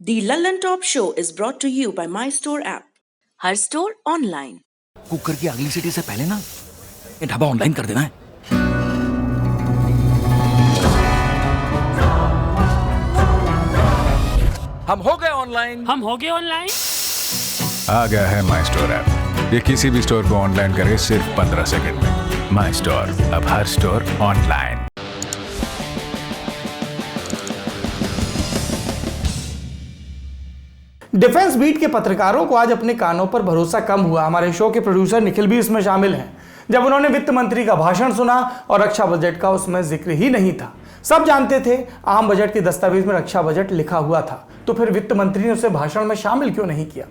The London Top Show is brought to you by My Store app. Her store online. Cooker की अगली सीटी से पहले ना ये ढाबा ऑनलाइन कर देना है। हम हो गए ऑनलाइन। आ गया है माई स्टोर ऐप। ये किसी भी स्टोर को ऑनलाइन करे सिर्फ 15 सेकंड में। माई स्टोर, अब हर स्टोर ऑनलाइन। डिफेंस बीट के पत्रकारों को आज अपने कानों पर भरोसा कम हुआ। हमारे शो के प्रोड्यूसर निखिल भी इसमें शामिल हैं। जब उन्होंने वित्त मंत्री का भाषण सुना और रक्षा बजट का उसमें जिक्र ही नहीं था। सब जानते थे आम बजट के दस्तावेज में रक्षा बजट लिखा हुआ था, तो फिर वित्त मंत्री ने उसे भाषण में शामिल क्यों नहीं किया।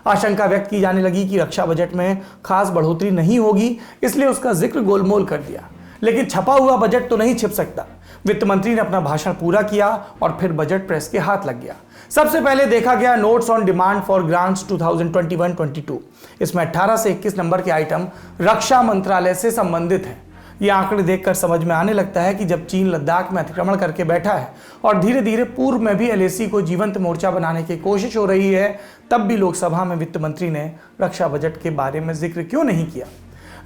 आशंका व्यक्त की जाने लगी कि रक्षा बजट में खास बढ़ोतरी नहीं होगी, इसलिए उसका जिक्र गोलमोल कर दिया। लेकिन छपा हुआ बजट तो नहीं छिप सकता। वित्त मंत्री ने अपना भाषण पूरा किया और फिर बजट प्रेस के हाथ लग गया। सबसे पहले देखा गया notes on demand for grants 2021-22। इसमें 18 से 21 नंबर के आइटम रक्षा मंत्रालय से संबंधित हैं। ये आंकड़े देखकर समझ में आने लगता है कि जब चीन लद्दाख में अतिक्रमण करके बैठा है और धीरे धीरे पूर्व में भी एलएसी को जीवंत मोर्चा बनाने की कोशिश हो रही है, तब भी लोकसभा में वित्त मंत्री ने रक्षा बजट के बारे में जिक्र क्यों नहीं किया।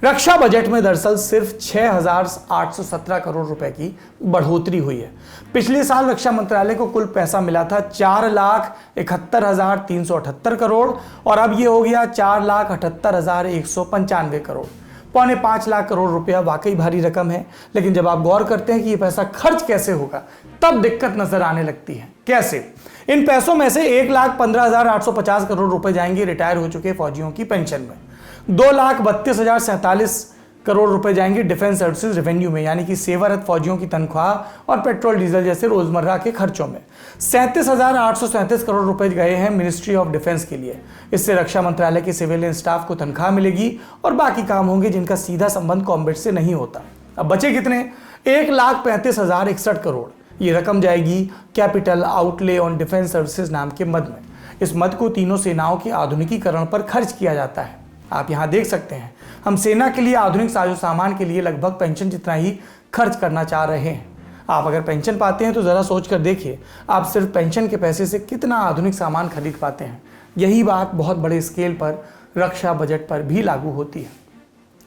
रक्षा बजट में दरअसल सिर्फ 6,817 करोड़ रुपए की बढ़ोतरी हुई है। पिछले साल रक्षा मंत्रालय को कुल पैसा मिला था 4,71,378 करोड़ और अब ये हो गया 4,78,195 करोड़। 4.25 लाख करोड़ रुपया वाकई भारी रकम है, लेकिन जब आप गौर करते हैं कि ये पैसा खर्च कैसे होगा, तब दिक्कत नजर आने लगती है। कैसे? इन पैसों में से 1,15,850 करोड़ रुपए जाएंगे रिटायर हो चुके फौजियों की पेंशन में। 2,32,047 करोड़ रुपए जाएंगे डिफेंस सर्विसेज रेवेन्यू में, यानी कि सेवारत फौजियों की तनख्वाह और पेट्रोल डीजल जैसे रोजमर्रा के खर्चों में। 37,837 करोड़ रुपए गए हैं मिनिस्ट्री ऑफ डिफेंस के लिए। इससे रक्षा मंत्रालय के सिविलियन स्टाफ को तनख्वाह मिलेगी और बाकी काम होंगे जिनका सीधा संबंध कॉम्बैट से नहीं होता। अब बचे कितने? 1,35,061 करोड़। ये रकम जाएगी capital outlay on defence services नाम के मद में। इस मद को तीनों सेनाओं के आधुनिकीकरण पर खर्च किया जाता है। आप यहाँ देख सकते हैं, हम सेना के लिए आधुनिक साजो सामान के लिए लगभग पेंशन जितना ही खर्च करना चाह रहे हैं। आप अगर पेंशन पाते हैं तो ज़रा सोच कर देखिए, आप सिर्फ पेंशन के पैसे से कितना आधुनिक सामान खरीद पाते हैं। यही बात बहुत बड़े स्केल पर रक्षा बजट पर भी लागू होती है।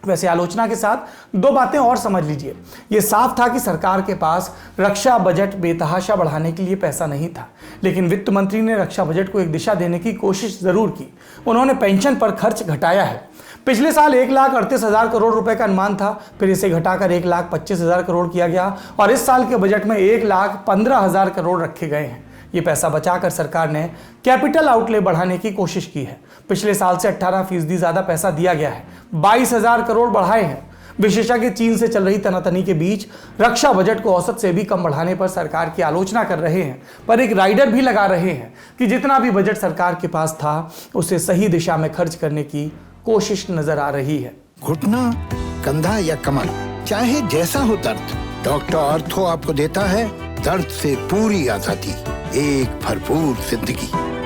वैसे आलोचना के साथ दो बातें और समझ लीजिए। ये साफ था कि सरकार के पास रक्षा बजट बेतहाशा बढ़ाने के लिए पैसा नहीं था, लेकिन वित्त मंत्री ने रक्षा बजट को एक दिशा देने की कोशिश जरूर की। उन्होंने पेंशन पर खर्च घटाया है। पिछले साल 1,38,000 करोड़ रुपए का अनुमान था, फिर इसे घटाकर 1,25,000 करोड़ किया गया और इस साल के बजट में 1,15,000 करोड़ रखे गए हैं। ये पैसा बचाकर सरकार ने कैपिटल आउटले बढ़ाने की कोशिश की है। पिछले साल से 18% ज्यादा पैसा दिया गया है, 22,000 करोड़ बढ़ाए हैं। विशेषज्ञ चीन से चल रही तनातनी के बीच रक्षा बजट को औसत से भी कम बढ़ाने पर सरकार की आलोचना कर रहे हैं, पर एक राइडर भी लगा रहे हैं कि जितना भी बजट सरकार के पास था उसे सही दिशा में खर्च करने की कोशिश नजर आ रही है। घुटना, कंधा या कमर, चाहे जैसा हो दर्द, डॉक्टर ऑर्थो आपको देता है दर्द से पूरी आजादी, एक भरपूर जिंदगी।